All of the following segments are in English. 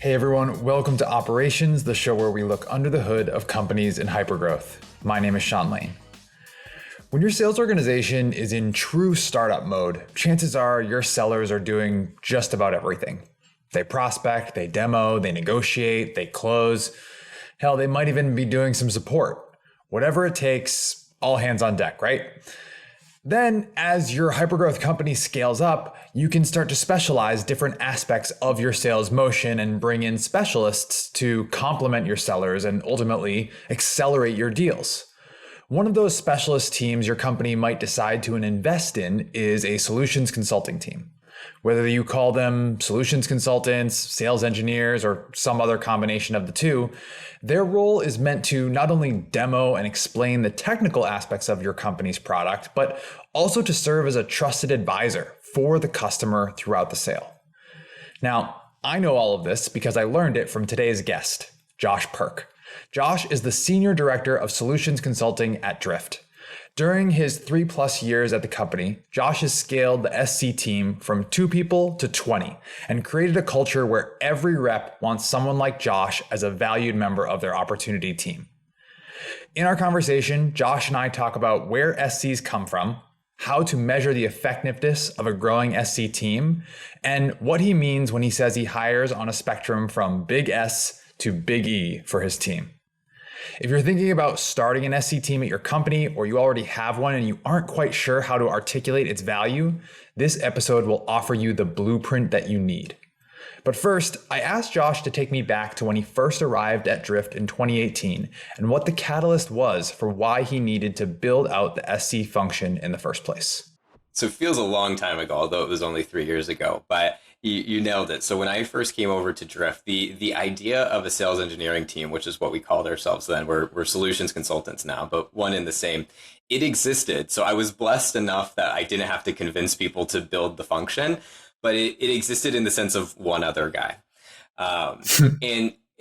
Hey everyone, welcome to Operations, the show where we look under the hood of companies in hypergrowth. My name is Sean Lane. When your sales organization is in true startup mode, chances are your sellers are doing just about everything. They prospect, they demo, they negotiate, they close. Hell, they might even be doing some support. Whatever it takes, all hands on deck, right? Then, as your hypergrowth company scales up, you can start to specialize different aspects of your sales motion and bring in specialists to complement your sellers and ultimately accelerate your deals. One of those specialist teams your company might decide to invest in is a solutions consulting team. Whether you call them solutions consultants, sales engineers, or some other combination of the two, their role is meant to not only demo and explain the technical aspects of your company's product, but also to serve as a trusted advisor for the customer throughout the sale. Now, I know all of this because I learned it from today's guest, Josh Perk. Josh is the Senior Director of Solutions Consulting at Drift. During his 3+ years at the company, Josh has scaled the SC team from 2 people to 20 and created a culture where every rep wants someone like Josh as a valued member of their opportunity team. In our conversation, Josh and I talk about where SCs come from, how to measure the effectiveness of a growing SC team, and what he means when he says he hires on a spectrum from big S to big E for his team. If you're thinking about starting an SC team at your company, or you already have one and you aren't quite sure how to articulate its value, this episode will offer you the blueprint that you need. But first, I asked Josh to take me back to when he first arrived at Drift in 2018 and what the catalyst was for why he needed to build out the SC function in the first place. So it feels a long time ago, although it was only 3 years ago, but you nailed it. So when I first came over to Drift, the idea of a sales engineering team, which is what we called ourselves then, we're solutions consultants now, but one and the same, it existed. So I was blessed enough that I didn't have to convince people to build the function, but it existed in the sense of one other guy.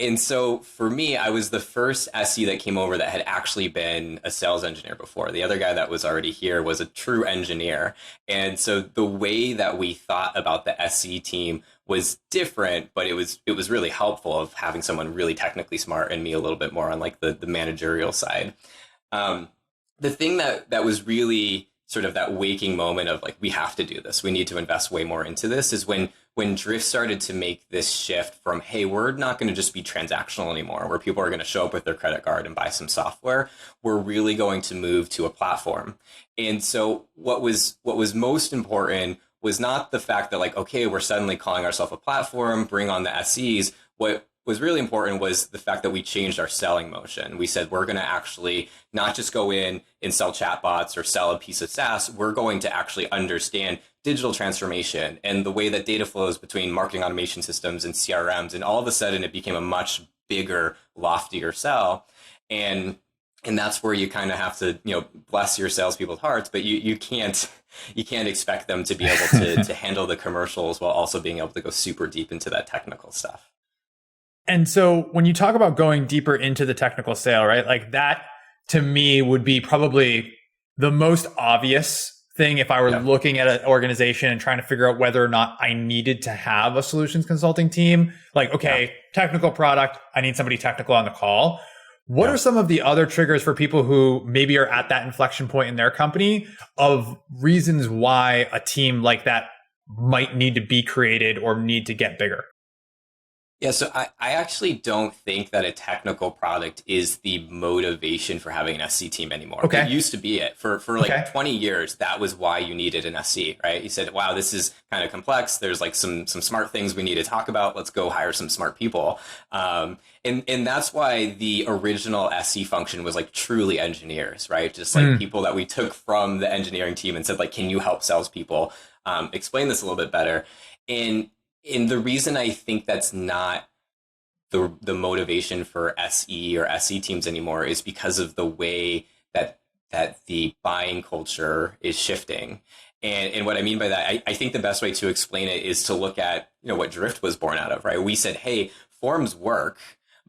And so for me, I was the first SE that came over that had actually been a sales engineer before. The other guy that was already here was a true engineer. And so the way that we thought about the SE team was different, but it was really helpful of having someone really technically smart and me a little bit more on like the managerial side. The thing that was really sort of that waking moment of like, we have to do this, we need to invest way more into this, is when Drift started to make this shift from, hey, we're not going to just be transactional anymore, where people are going to show up with their credit card and buy some software. We're really going to move to a platform. And so what was most important was not the fact that like, okay, we're suddenly calling ourselves a platform, bring on the SEs. What was really important was the fact that we changed our selling motion. We said, we're going to actually not just go in and sell chatbots or sell a piece of SaaS. We're going to actually understand digital transformation and the way that data flows between marketing automation systems and CRMs. And all of a sudden it became a much bigger, loftier sell. And that's where you kind of have to, bless your salespeople's hearts, but you can't expect them to be able to handle the commercials while also being able to go super deep into that technical stuff. And so when you talk about going deeper into the technical sale, right, like that to me would be probably the most obvious thing if I were looking at an organization and trying to figure out whether or not I needed to have a solutions consulting team. Like, okay, technical product, I need somebody technical on the call. What are some of the other triggers for people who maybe are at that inflection point in their company of reasons why a team like that might need to be created or need to get bigger? Yeah, so I actually don't think that a technical product is the motivation for having an SC team anymore. Okay. It used to be it. For like 20 years, that was why you needed an SC, right? You said, wow, this is kind of complex. There's like some smart things we need to talk about. Let's go hire some smart people. And that's why the original SC function was like truly engineers, right? Just like people that we took from the engineering team and said, like, can you help salespeople explain this a little bit better? And the reason I think that's not the motivation for SE or SE teams anymore is because of the way that the buying culture is shifting. And what I mean by that, I think the best way to explain it is to look at, what Drift was born out of, right? We said, hey, forms work,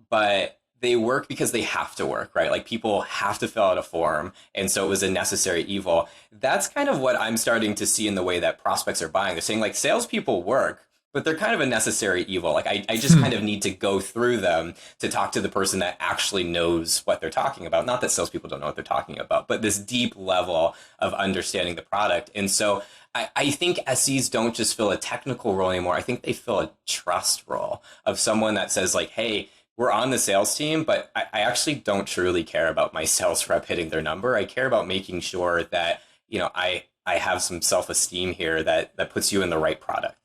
but they work because they have to work, right? Like people have to fill out a form. And so it was a necessary evil. That's kind of what I'm starting to see in the way that prospects are buying. They're saying like salespeople work, but they're kind of a necessary evil. Like I just kind of need to go through them to talk to the person that actually knows what they're talking about. Not that salespeople don't know what they're talking about, but this deep level of understanding the product. And so I think SEs don't just fill a technical role anymore. I think they fill a trust role of someone that says like, hey, we're on the sales team, but I actually don't truly care about my sales rep hitting their number. I care about making sure that, I have some self-esteem here that puts you in the right product.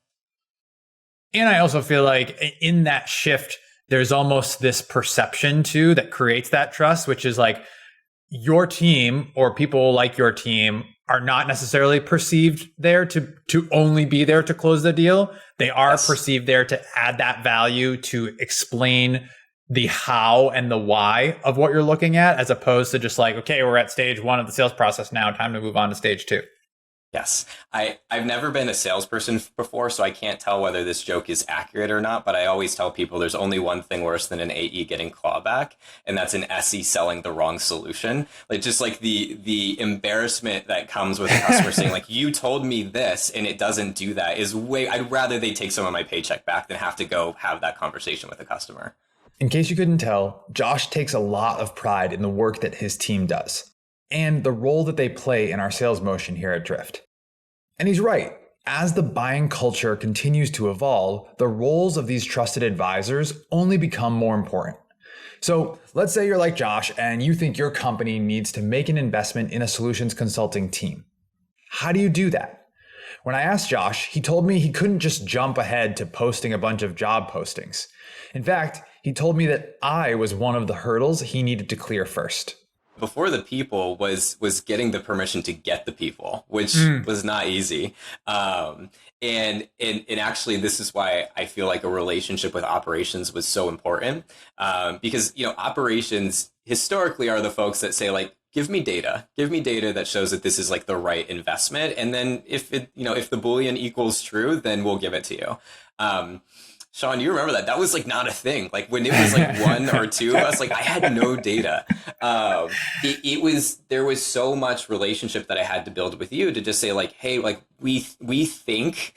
And I also feel like in that shift, there's almost this perception too that creates that trust, which is like your team or people like your team are not necessarily perceived there to only be there to close the deal. They are perceived there to add that value, to explain the how and the why of what you're looking at, as opposed to just like, okay, we're at stage 1 of the sales process now, time to move on to stage 2. Yes. I've never been a salesperson before, so I can't tell whether this joke is accurate or not, but I always tell people there's only one thing worse than an AE getting clawback, and that's an SE selling the wrong solution. Like just like the embarrassment that comes with a customer saying like, you told me this and it doesn't do that is I'd rather they take some of my paycheck back than have to go have that conversation with a customer. In case you couldn't tell, Josh takes a lot of pride in the work that his team does and the role that they play in our sales motion here at Drift. And he's right. As the buying culture continues to evolve, the roles of these trusted advisors only become more important. So let's say you're like Josh and you think your company needs to make an investment in a solutions consulting team. How do you do that? When I asked Josh, he told me he couldn't just jump ahead to posting a bunch of job postings. In fact, he told me that I was one of the hurdles he needed to clear first. Before the people was getting the permission to get the people, which was not easy. And actually, this is why I feel like a relationship with operations was so important. Because, operations historically are the folks that say like, give me data that shows that this is like the right investment. And then if the Boolean equals true, then we'll give it to you. Sean, you remember that? That was like not a thing. Like when it was like one or two of us, like I had no data. There was so much relationship that I had to build with you to just say like, hey, like we think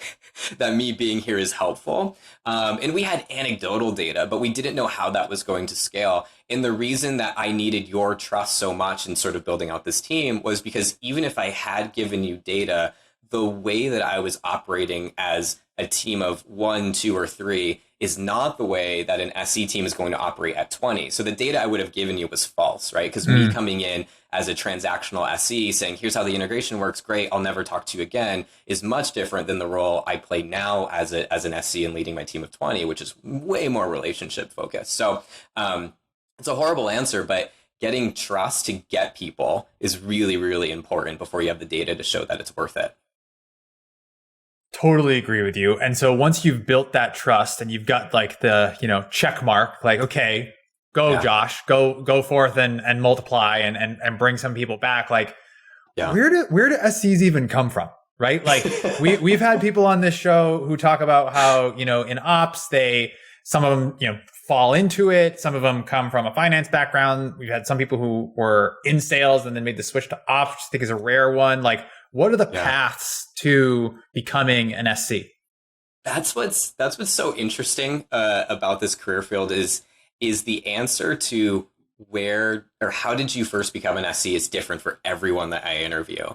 that me being here is helpful. And we had anecdotal data, but we didn't know how that was going to scale. And the reason that I needed your trust so much in sort of building out this team was because even if I had given you data, the way that I was operating as a team of 1, 2, or 3 is not the way that an SE team is going to operate at 20. So the data I would have given you was false, right? Because me coming in as a transactional SE saying, here's how the integration works, great, I'll never talk to you again, is much different than the role I play now as an SE and leading my team of 20, which is way more relationship focused. So it's a horrible answer, but getting trust to get people is really, really important before you have the data to show that it's worth it. Totally agree with you. And so once you've built that trust and you've got like the, check mark, like, okay, go Josh, go forth and multiply and bring some people back. Like where do SCs even come from? Right? Like we've had people on this show who talk about how, in ops, some of them, fall into it. Some of them come from a finance background. We've had some people who were in sales and then made the switch to ops, which I think is a rare one. Like, what are the paths to becoming an SC? That's what's so interesting about this career field is the answer to where or how did you first become an SC is different for everyone that I interview.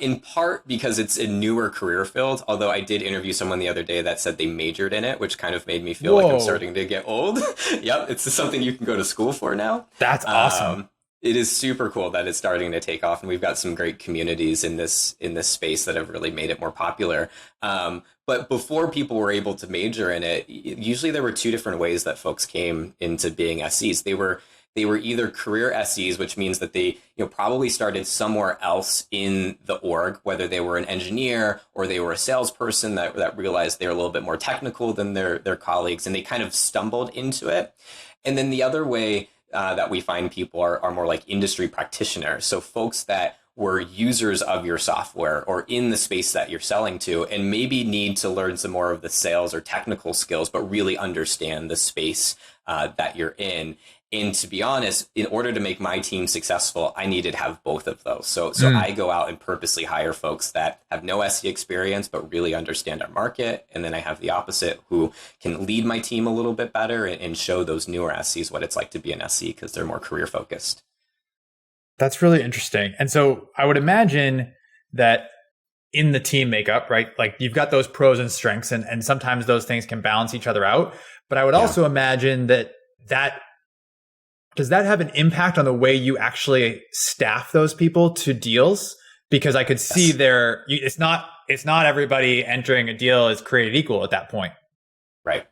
In part because it's a newer career field, although I did interview someone the other day that said they majored in it, which kind of made me feel like I'm starting to get old. Yep, it's something you can go to school for now. That's awesome. It is super cool that it's starting to take off, and we've got some great communities in this space that have really made it more popular. But before people were able to major in it, usually there were 2 different ways that folks came into being SCs. They were either career SCs, which means that they probably started somewhere else in the org, whether they were an engineer or they were a salesperson that realized they're a little bit more technical than their colleagues, and they kind of stumbled into it. And then the other way that we find people are more like industry practitioners. So folks that were users of your software or in the space that you're selling to and maybe need to learn some more of the sales or technical skills, but really understand the space that you're in. And to be honest, in order to make my team successful, I needed to have both of those. So I go out and purposely hire folks that have no SE experience, but really understand our market. And then I have the opposite, who can lead my team a little bit better and show those newer SEs what it's like to be an SE, because they're more career focused. That's really interesting. And so I would imagine that in the team makeup, right? Like you've got those pros and strengths, and sometimes those things can balance each other out. But I would also imagine that does that have an impact on the way you actually staff those people to deals? Because I could see it's not everybody entering a deal is created equal at that point. Right.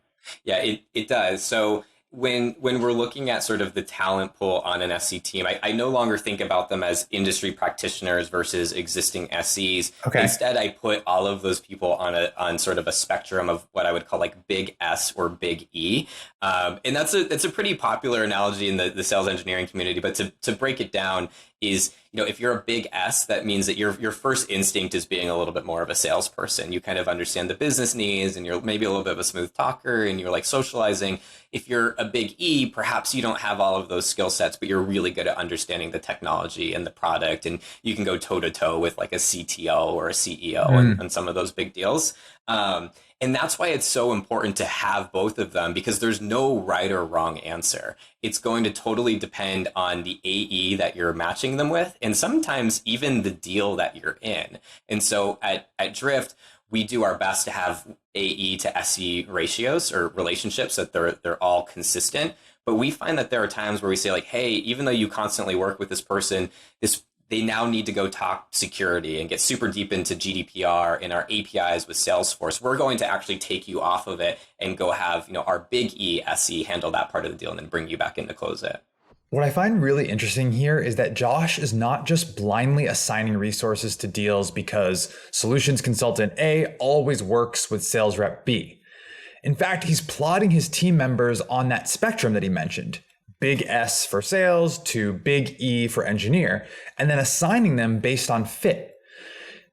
Yeah, it does. So when we're looking at sort of the talent pool on an SE team, I no longer think about them as industry practitioners versus existing SEs. Okay. Instead, I put all of those people on sort of a spectrum of what I would call like big S or big E. And that's a pretty popular analogy in the sales engineering community. But to break it down is, if you're a big S, that means that your first instinct is being a little bit more of a salesperson. You kind of understand the business needs, and you're maybe a little bit of a smooth talker, and you're like socializing. If you're a big E, perhaps you don't have all of those skill sets, but you're really good at understanding the technology and the product, and you can go toe to toe with like a CTO or a CEO on some of those big deals. And that's why it's so important to have both of them, because there's no right or wrong answer. It's going to totally depend on the AE that you're matching them with, and sometimes even the deal that you're in. And so at Drift, we do our best to have AE to SE ratios or relationships that they're all consistent. But we find that there are times where we say like, hey, even though you constantly work with this person, they now need to go talk security and get super deep into GDPR and our APIs with Salesforce. We're going to actually take you off of it and go have, our big E SE handle that part of the deal and then bring you back in to close it. What I find really interesting here is that Josh is not just blindly assigning resources to deals because solutions consultant A always works with sales rep B. In fact, he's plotting his team members on that spectrum that he mentioned. Big S for sales to big E for engineer, and then assigning them based on fit.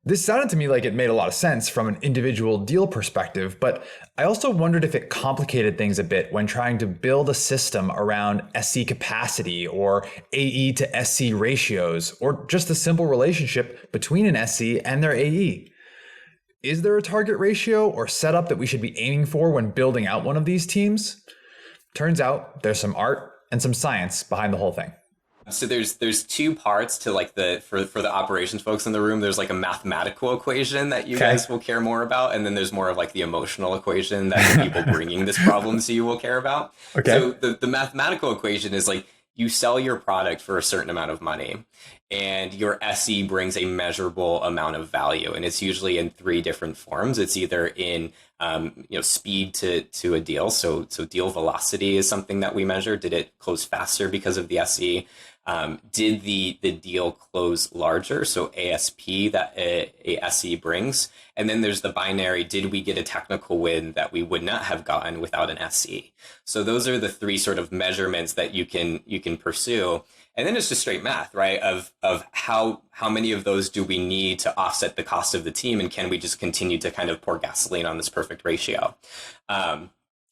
This sounded to me like it made a lot of sense from an individual deal perspective, but I also wondered if it complicated things a bit when trying to build a system around SE capacity or AE to SC ratios, or just a simple relationship between an SE and their AE. Is there a target ratio or setup that we should be aiming for when building out one of these teams? Turns out there's some art and some science behind the whole thing. So there's two parts to like for the operations folks in the room. There's like a mathematical equation that you guys will care more about, and then there's more of like the emotional equation that the people bringing this problem to you will care about. Okay. So the mathematical equation is like, you sell your product for a certain amount of money, and your SE brings a measurable amount of value, and it's usually in three different forms. It's either in speed to a deal. So deal velocity is something that we measure. Did it close faster because of the SE? Did the deal close larger? So ASP that a SE brings. And then there's the binary, did we get a technical win that we would not have gotten without an SE? So those are the three sort of measurements that you can pursue. And then it's just straight math, right? Of how many of those do we need to offset the cost of the team, and can we just continue to kind of pour gasoline on this perfect ratio?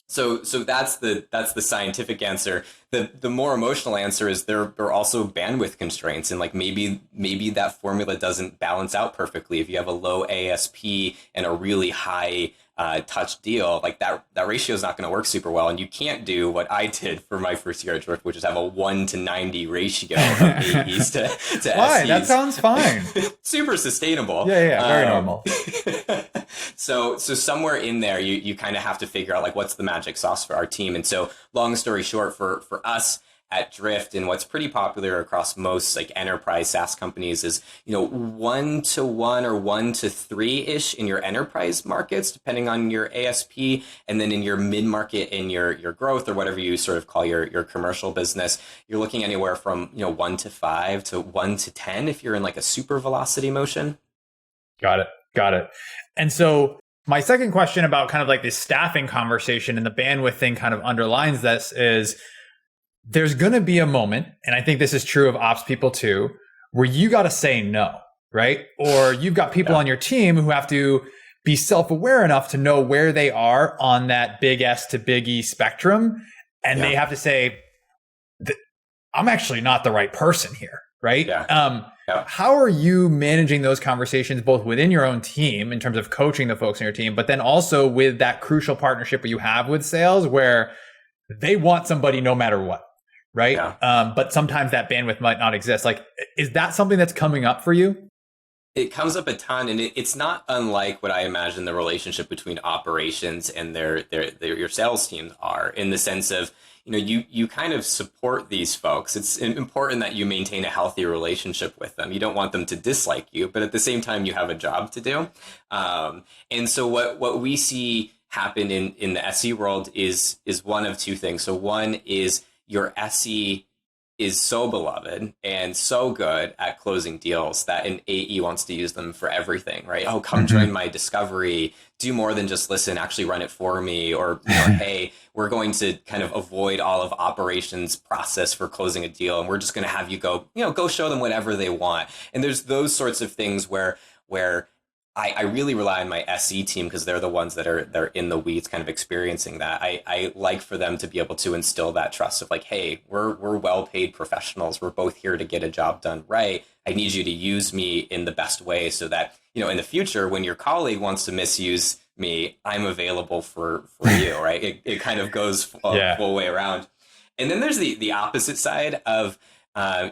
So that's the scientific answer. The more emotional answer is there are also bandwidth constraints, and like maybe that formula doesn't balance out perfectly. If you have a low ASP and a really high touch deal, like that ratio is not going to work super well, and you can't do what I did for my first year at Drift, which is have a 1-to-90 ratio of AEs to Why? SEs. That sounds fine. Super sustainable. Yeah, very normal. So somewhere in there, you kind of have to figure out like what's the magic sauce for our team. And so long story short, for us at Drift, and what's pretty popular across most like enterprise SaaS companies is 1-to-1 or 1-to-3-ish in your enterprise markets, depending on your ASP, and then in your mid-market and your growth, or whatever you sort of call your commercial business, you're looking anywhere from 1-to-5 to 1-to-10 if you're in like a super velocity motion. Got it. And so my second question about kind of like this staffing conversation and the bandwidth thing kind of underlines this is, there's going to be a moment, and I think this is true of ops people too, where you got to say no, right? Or you've got people on your team who have to be self-aware enough to know where they are on that big S to big E spectrum. And they have to say, I'm actually not the right person here, right? Yeah. Yeah. How are you managing those conversations both within your own team in terms of coaching the folks in your team, but then also with that crucial partnership you have with sales where they want somebody no matter what, right? Yeah. But sometimes that bandwidth might not exist. Like, is that something that's coming up for you? It comes up a ton, and it's not unlike what I imagine the relationship between operations and your sales teams are, in the sense of, you kind of support these folks. It's important that you maintain a healthy relationship with them. You don't want them to dislike you, but at the same time, you have a job to do. And so what we see happen in the SE world is one of two things. So one is your SE is so beloved and so good at closing deals that an AE wants to use them for everything, right? Oh, come join my discovery, do more than just listen, actually run it for me. Or, hey, we're going to kind of avoid all of operations process for closing a deal. And we're just going to have you go show them whatever they want. And there's those sorts of things where I really rely on my SE team because they're the ones that are in the weeds kind of experiencing that. I like for them to be able to instill that trust of like, hey, we're well-paid professionals. We're both here to get a job done right. I need you to use me in the best way so that, in the future, when your colleague wants to misuse me, I'm available for you, right? It kind of goes full way around. And then there's the opposite side of,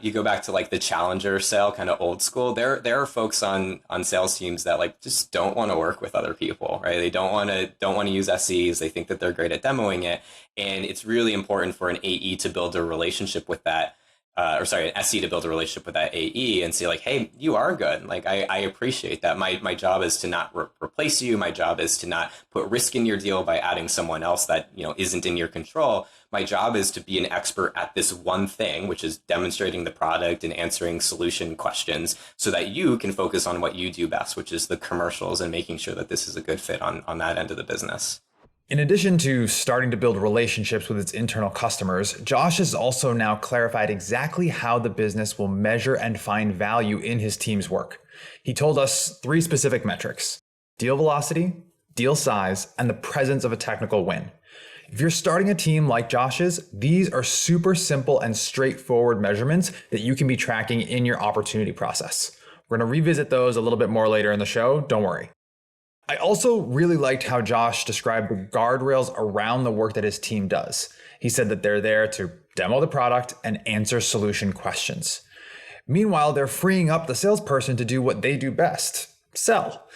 you go back to like the challenger sale, kind of old school. There are folks on sales teams that like just don't want to work with other people, right? They don't want to use SEs. They think that they're great at demoing it, and it's really important for an AE to build a relationship with that. An SE to build a relationship with that AE and say like, hey, you are good. Like I appreciate that. My job is to not replace you. My job is to not put risk in your deal by adding someone else that isn't in your control. My job is to be an expert at this one thing, which is demonstrating the product and answering solution questions so that you can focus on what you do best, which is the commercials and making sure that this is a good fit on that end of the business. In addition to starting to build relationships with its internal customers, Josh has also now clarified exactly how the business will measure and find value in his team's work. He told us 3 specific metrics: deal velocity, deal size, and the presence of a technical win. If you're starting a team like Josh's, these are super simple and straightforward measurements that you can be tracking in your opportunity process. We're going to revisit those a little bit more later in the show, don't worry. I also really liked how Josh described the guardrails around the work that his team does. He said that they're there to demo the product and answer solution questions. Meanwhile, they're freeing up the salesperson to do what they do best: sell.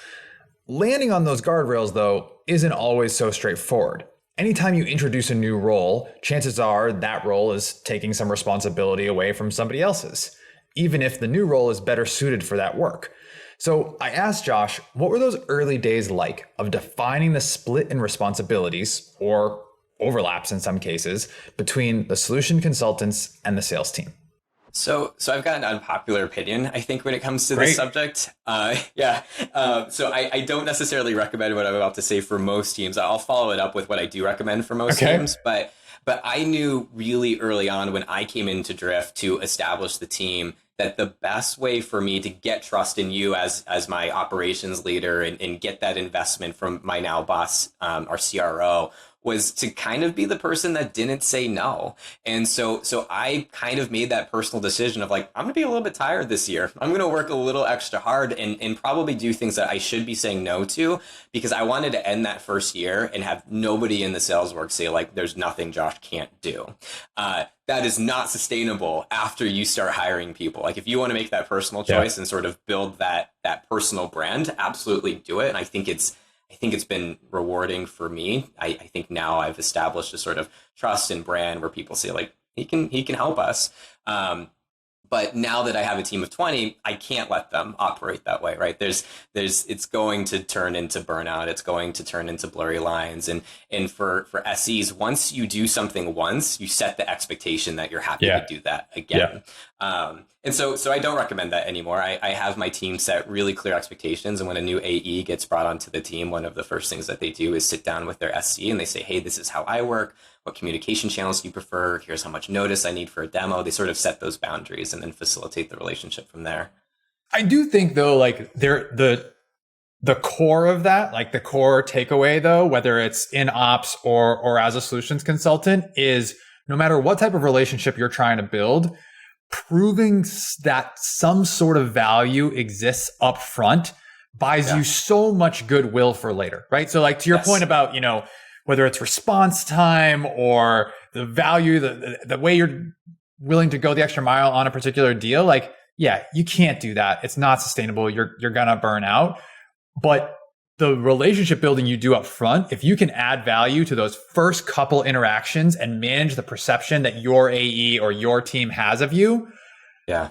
Landing on those guardrails, though, isn't always so straightforward. Anytime you introduce a new role, chances are that role is taking some responsibility away from somebody else's, even if the new role is better suited for that work. So I asked Josh, what were those early days like of defining the split in responsibilities, or overlaps in some cases, between the solution consultants and the sales team? So I've got an unpopular opinion, I think, when it comes to this subject. So I don't necessarily recommend what I'm about to say for most teams. I'll follow it up with what I do recommend for most teams. But I knew really early on when I came into Drift to establish the team that the best way for me to get trust in you as my operations leader and get that investment from my now boss, our CRO, was to kind of be the person that didn't say no. And so I kind of made that personal decision of like, I'm going to be a little bit tired this year. I'm going to work a little extra hard and probably do things that I should be saying no to, because I wanted to end that first year and have nobody in the sales work say like, there's nothing Josh can't do. That is not sustainable after you start hiring people. Like if you want to make that personal choice and sort of build that personal brand, absolutely do it. And I think it's been rewarding for me. I think now I've established a sort of trust and brand where people say like, he can help us. But now that I have a team of 20, I can't let them operate that way, right? It's going to turn into burnout. It's going to turn into blurry lines. And for SEs, once you do something once, you set the expectation that you're happy to do that again. And so I don't recommend that anymore. I have my team set really clear expectations. And when a new AE gets brought onto the team, one of the first things that they do is sit down with their SC and they say, hey, this is how I work. What communication channels do you prefer? Here's how much notice I need for a demo. They sort of set those boundaries and then facilitate the relationship from there. I do think though, like the core of that, like the core takeaway though, whether it's in ops or as a solutions consultant, is no matter what type of relationship you're trying to build, proving that some sort of value exists up front buys you so much goodwill for later, right? So like to your point about, whether it's response time or the value, the way you're willing to go the extra mile on a particular deal, like, yeah, you can't do that. It's not sustainable. You're gonna burn out. But the relationship building you do up front, if you can add value to those first couple interactions and manage the perception that your AE or your team has of you,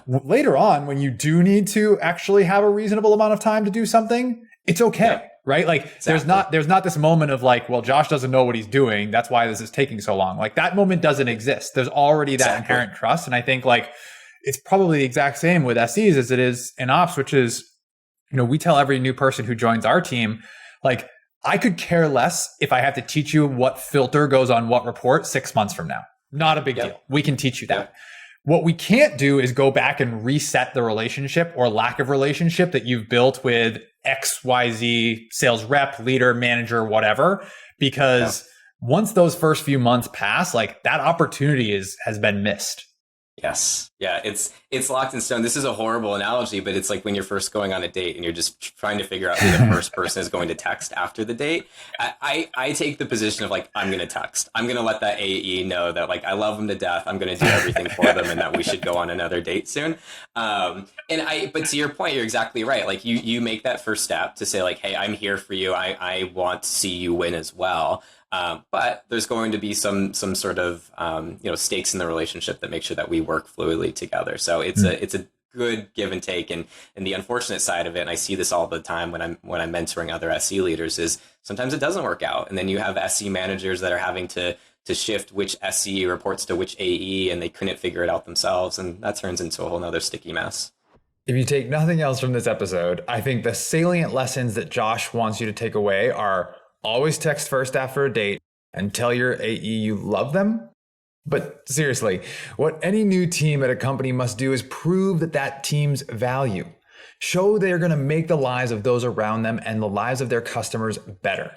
later on, when you do need to actually have a reasonable amount of time to do something, it's okay, right? Like there's not this moment of like, well, Josh doesn't know what he's doing. That's why this is taking so long. Like that moment doesn't exist. There's already that inherent trust. And I think like it's probably the exact same with SEs as it is in ops, which is, we tell every new person who joins our team, like, I could care less if I have to teach you what filter goes on what report 6 months from now. Not a big deal. We can teach you that. What we can't do is go back and reset the relationship or lack of relationship that you've built with XYZ sales rep, leader, manager, whatever, because once those first few months pass, like that opportunity has been missed. Yes. Yeah. It's locked in stone. This is a horrible analogy, but it's like when you're first going on a date and you're just trying to figure out who the first person is going to text after the date. I take the position of like, I'm going to text. I'm going to let that AE know that like, I love them to death. I'm going to do everything for them and that we should go on another date soon. But to your point, you're exactly right. Like you make that first step to say like, hey, I'm here for you. I want to see you win as well. But there's going to be some sort of stakes in the relationship that make sure that we work fluidly together. So it's a good give and take. And the unfortunate side of it, and I see this all the time when I'm mentoring other SE leaders, is sometimes it doesn't work out, and then you have SE managers that are having to shift which SE reports to which AE, and they couldn't figure it out themselves, and that turns into a whole nother sticky mess. If you take nothing else from this episode, I think the salient lessons that Josh wants you to take away are: always text first after a date and tell your AE you love them. But seriously, what any new team at a company must do is prove that team's value. Show they're going to make the lives of those around them and the lives of their customers better.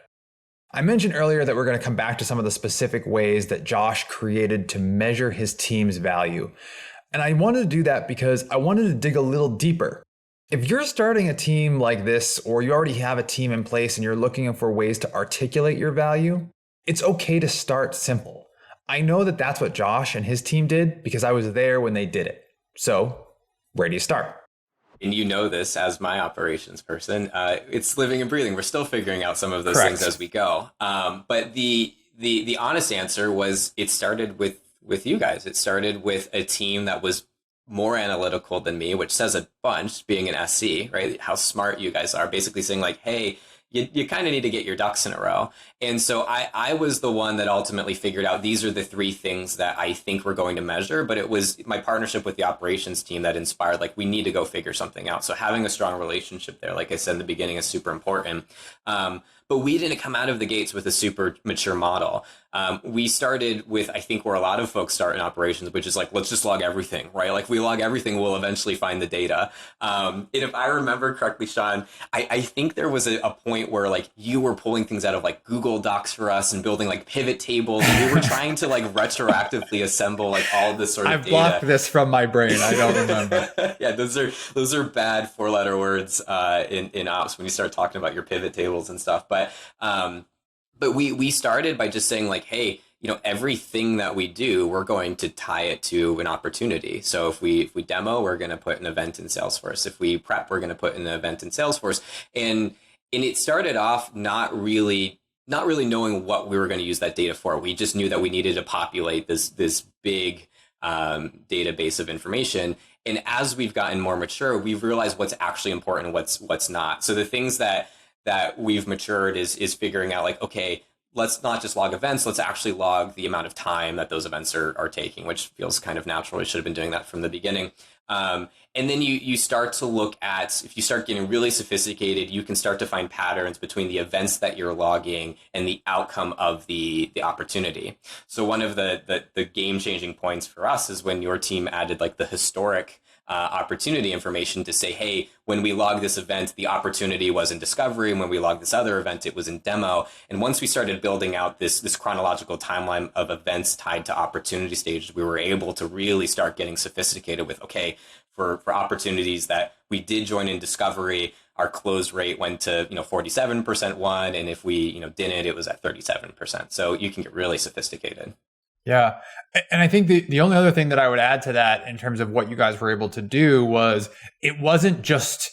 I mentioned earlier that we're going to come back to some of the specific ways that Josh created to measure his team's value. And I wanted to do that because I wanted to dig a little deeper. If you're starting a team like this, or you already have a team in place and you're looking for ways to articulate your value, it's okay to start simple. I know that that's what Josh and his team did because I was there when they did it. So where do you start? And you know this as my operations person, it's living and breathing. We're still figuring out some of those things as we go. But the honest answer was it started with you guys. It started with a team that was more analytical than me, which says a bunch, being an SC, right? How smart you guys are, basically saying like, hey, you kind of need to get your ducks in a row. And so I was the one that ultimately figured out these are the three things that I think we're going to measure. But it was my partnership with the operations team that inspired, like, we need to go figure something out. So having a strong relationship there, like I said in the beginning, is super important. But we didn't come out of the gates with a super mature model. We started with, I think, where a lot of folks start in operations, which is like, let's just log everything, right? Like, we log everything, we'll eventually find the data. And if I remember correctly, Sean, I think there was a point where like you were pulling things out of like Google Docs for us and building like pivot tables. And we were trying to like retroactively assemble like all of this sort of I've data. I've blocked this from my brain. I don't remember. Yeah, those are bad 4-letter words in ops when you start talking about your pivot tables and stuff. But we started by just saying like, hey, everything that we do, we're going to tie it to an opportunity. So if we demo, we're going to put an event in Salesforce. If we prep, we're going to put an event in Salesforce. And it started off not really knowing what we were going to use that data for. We just knew that we needed to populate this big database of information. And as we've gotten more mature, we've realized what's actually important and what's not. So the things that we've matured is figuring out like, okay, let's not just log events, let's actually log the amount of time that those events are taking, which feels kind of natural. We should have been doing that from the beginning. And then you start to look at, if you start getting really sophisticated, you can start to find patterns between the events that you're logging and the outcome of the opportunity. So one of the game-changing points for us is when your team added like the historic opportunity information to say, hey, when we log this event, the opportunity was in discovery, and when we log this other event, it was in demo. And once we started building out this chronological timeline of events tied to opportunity stages, we were able to really start getting sophisticated with, okay, for opportunities that we did join in discovery, our close rate went to 47% won, and if we didn't, it was at 37%. So you can get really sophisticated. Yeah. And I think the only other thing that I would add to that in terms of what you guys were able to do was it wasn't just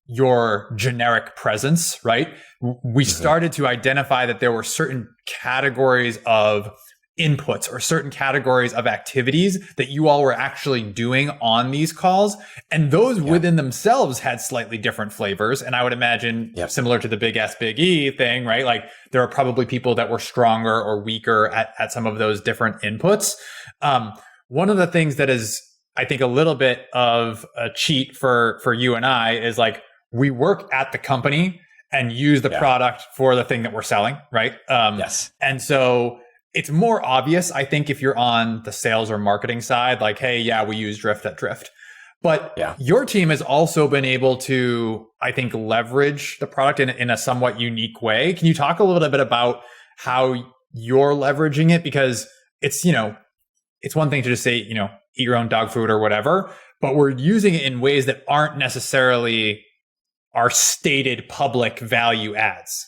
your generic presence, right? We started to identify that there were certain categories of inputs or certain categories of activities that you all were actually doing on these calls. And those within themselves had slightly different flavors. And I would imagine similar to the big S, big E thing, right? Like there are probably people that were stronger or weaker at some of those different inputs. One of the things that is, I think, a little bit of a cheat for you and I is like, we work at the company and use the product for the thing that we're selling, right? Yes. And so it's more obvious, I think, if you're on the sales or marketing side, like, hey, yeah, we use Drift at Drift. But your team has also been able to, I think, leverage the product in a somewhat unique way. Can you talk a little bit about how you're leveraging it? Because it's, it's one thing to just say, eat your own dog food or whatever, but we're using it in ways that aren't necessarily our stated public value adds.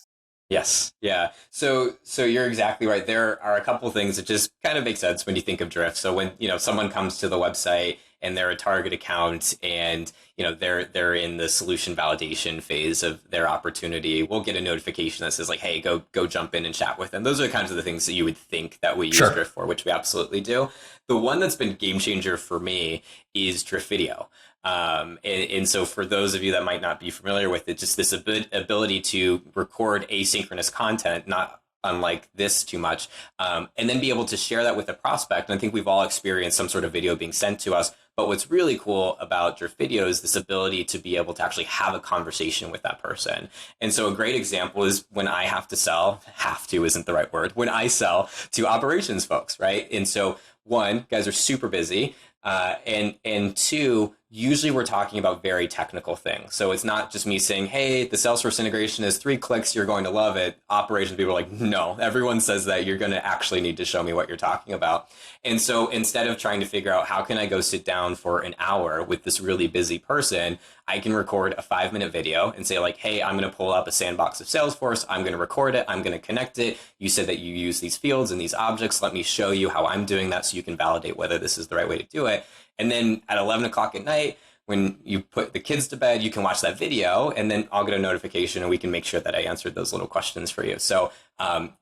Yes. Yeah. So you're exactly right. There are a couple of things that just kind of make sense when you think of Drift. So when, someone comes to the website and they're a target account and, they're in the solution validation phase of their opportunity, we'll get a notification that says like, hey, go jump in and chat with them. Those are the kinds of the things that you would think that we use Drift for, which we absolutely do. The one that's been game changer for me is Drift Video. And so for those of you that might not be familiar with it, just this ability to record asynchronous content, not unlike this too much, and then be able to share that with a prospect. And I think we've all experienced some sort of video being sent to us. But what's really cool about Drift Video is this ability to be able to actually have a conversation with that person. And so a great example is when I have to isn't the right word, when I sell to operations folks, right? And so one, guys are super busy. And two, usually we're talking about very technical things. So it's not just me saying, hey, the Salesforce integration is 3 clicks, you're going to love it. Operations people are like, no, everyone says that. You're going to actually need to show me what you're talking about. And so instead of trying to figure out how can I go sit down for an hour with this really busy person, I can record a 5-minute video and say like, hey, I'm going to pull up a sandbox of Salesforce. I'm going to record it. I'm going to connect it. You said that you use these fields and these objects. Let me show you how I'm doing that so you can validate whether this is the right way to do it. And then at 11 o'clock at night, when you put the kids to bed, you can watch that video and then I'll get a notification and we can make sure that I answered those little questions for you. So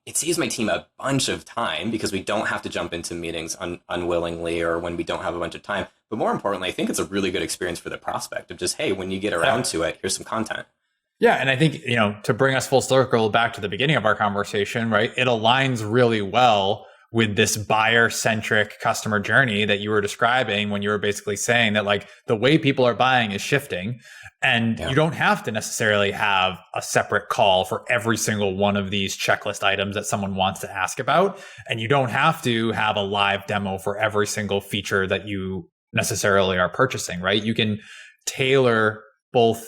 it saves my team a bunch of time because we don't have to jump into meetings unwillingly or when we don't have a bunch of time. But more importantly, I think it's a really good experience for the prospect of just, hey, when you get around to it, here's some content. Yeah. And I think, to bring us full circle back to the beginning of our conversation, right? It aligns really well with this buyer-centric customer journey that you were describing when you were basically saying that like the way people are buying is shifting and you don't have to necessarily have a separate call for every single one of these checklist items that someone wants to ask about. And you don't have to have a live demo for every single feature that you necessarily are purchasing, right? You can tailor both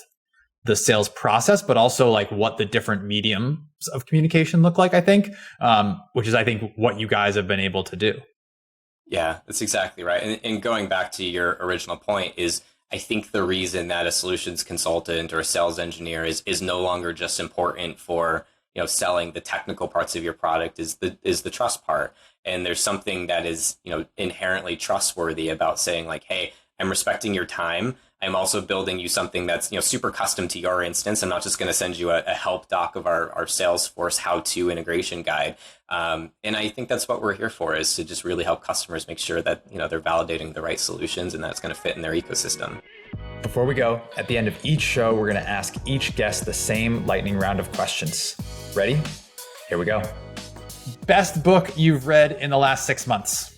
the sales process, but also like what the different mediums of communication look like, I think, which is, I think, what you guys have been able to do. Yeah, that's exactly right. And going back to your original point is, I think the reason that a solutions consultant or a sales engineer is no longer just important for, selling the technical parts of your product is the trust part. And there's something that is, inherently trustworthy about saying like, hey, I'm respecting your time. I'm also building you something that's super custom to your instance. I'm not just going to send you a help doc of our Salesforce how-to integration guide. And I think that's what we're here for, is to just really help customers make sure that they're validating the right solutions and that's going to fit in their ecosystem. Before we go, at the end of each show, we're going to ask each guest the same lightning round of questions. Ready? Here we go. Best book you've read in the last 6 months?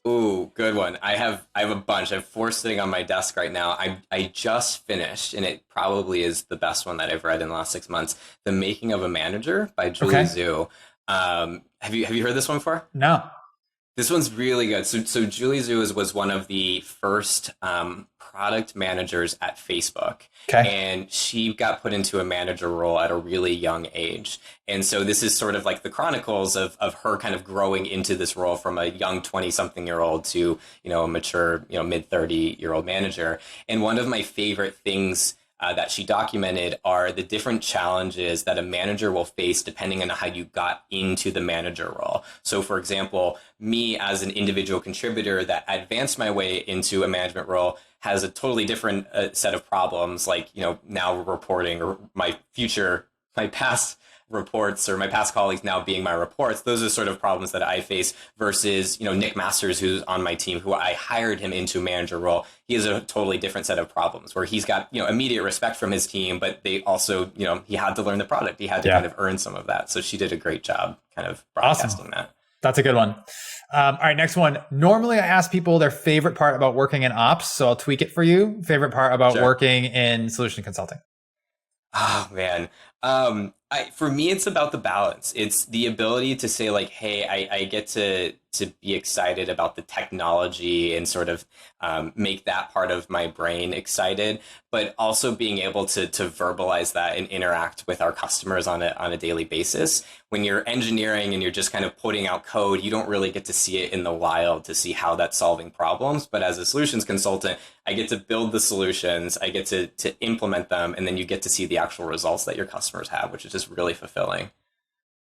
Ooh, good one. I have a bunch. I have 4 sitting on my desk right now. I just finished, and it probably is the best one that I've read in the last 6 months. The Making of a Manager by Julie Zhu. Have you heard this one before? No. This one's really good. So Julie Zhu was one of the first product managers at Facebook. Okay. And she got put into a manager role at a really young age. And so this is sort of like the chronicles of her kind of growing into this role from a young 20-something-year-old to, a mature, mid 30-year-old manager. And one of my favorite things that she documented are the different challenges that a manager will face depending on how you got into the manager role. So, for example, me as an individual contributor that advanced my way into a management role has a totally different set of problems, like, now reporting, or my past reports, or my past colleagues now being my reports. Those are sort of problems that I face versus, Nick Masters, who's on my team, who I hired him into a manager role. He has a totally different set of problems where he's got, immediate respect from his team, but they also, he had to learn the product. He had to kind of earn some of that. So she did a great job kind of broadcasting that. That's a good one. All right, next one. Normally I ask people their favorite part about working in ops, so I'll tweak it for you. Favorite part about working in solution consulting? Oh, man. For me, it's about the balance. It's the ability to say, like, hey, I get to be excited about the technology and sort of make that part of my brain excited, but also being able to verbalize that and interact with our customers on a daily basis. When you're engineering and you're just kind of putting out code, you don't really get to see it in the wild to see how that's solving problems. But as a solutions consultant, I get to build the solutions, I get to implement them, and then you get to see the actual results that your customers have, which is just really fulfilling.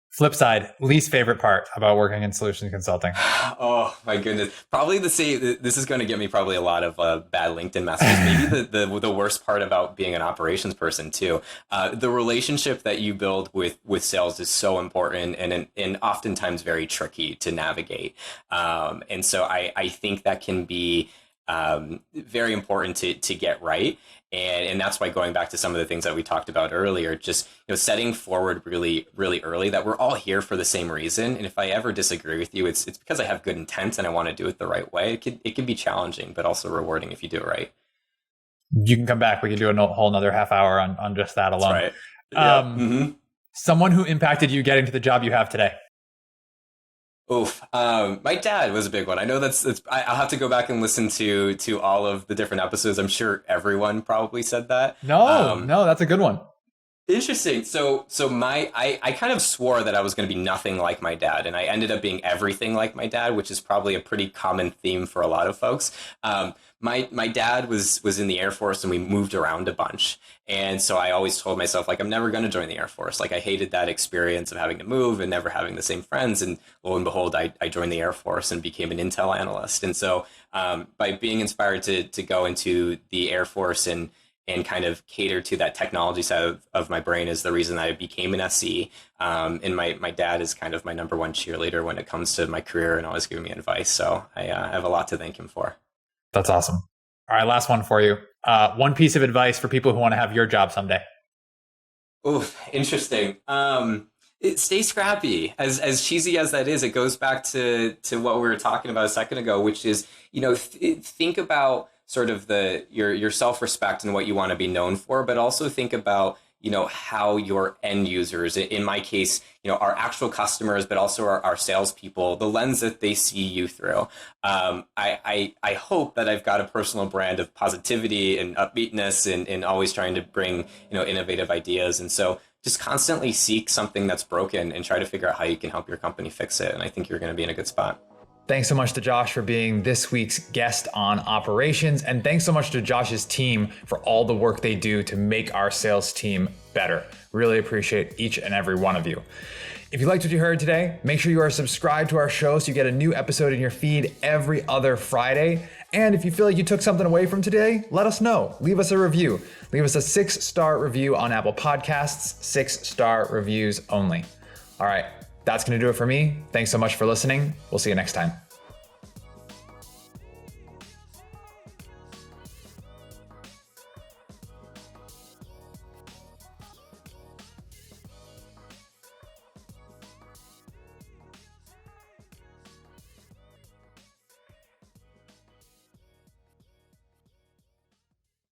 Flip side, least favorite part about working in solution consulting? Oh my goodness. Probably the same. This is going to get me probably a lot of bad LinkedIn messages. Maybe the worst part about being an operations person too. The relationship that you build with sales is so important and oftentimes very tricky to navigate. And so I think that can be very important to get right. And that's why, going back to some of the things that we talked about earlier, just setting forward really, really early that we're all here for the same reason. And if I ever disagree with you, it's because I have good intent and I want to do it the right way. It can be challenging, but also rewarding if you do it right. You can come back. We can do a whole another half hour on just that alone. That's right. Someone who impacted you getting to the job you have today? Oof. My dad was a big one. I know I'll have to go back and listen to all of the different episodes. I'm sure everyone probably said that. No, that's a good one. Interesting. So I kind of swore that I was going to be nothing like my dad, and I ended up being everything like my dad, which is probably a pretty common theme for a lot of folks. My dad was in the Air Force, and we moved around a bunch. And so I always told myself, like, I'm never going to join the Air Force. Like, I hated that experience of having to move and never having the same friends. And lo and behold, I joined the Air Force and became an intel analyst. And so by being inspired to go into the Air Force and kind of cater to that technology side of my brain is the reason I became an SE. And my dad is kind of my number one cheerleader when it comes to my career and always giving me advice. So I have a lot to thank him for. That's awesome. All right, last one for you. One piece of advice for people who want to have your job someday. Oh, interesting. Stay scrappy. As cheesy as that is, it goes back to what we were talking about a second ago, which is, think about sort of your self-respect and what you want to be known for, but also think about, how your end users, in my case, our actual customers, but also our salespeople, the lens that they see you through. I hope that I've got a personal brand of positivity and upbeatness and always trying to bring, innovative ideas. And so just constantly seek something that's broken and try to figure out how you can help your company fix it. And I think you're going to be in a good spot. Thanks so much to Josh for being this week's guest on operations. And thanks so much to Josh's team for all the work they do to make our sales team better. Really appreciate each and every one of you. If you liked what you heard today, make sure you are subscribed to our show so you get a new episode in your feed every other Friday. And if you feel like you took something away from today, let us know. Leave us a review. Leave us a 6-star review on Apple Podcasts, 6-star reviews only. All right. That's going to do it for me. Thanks so much for listening. We'll see you next time.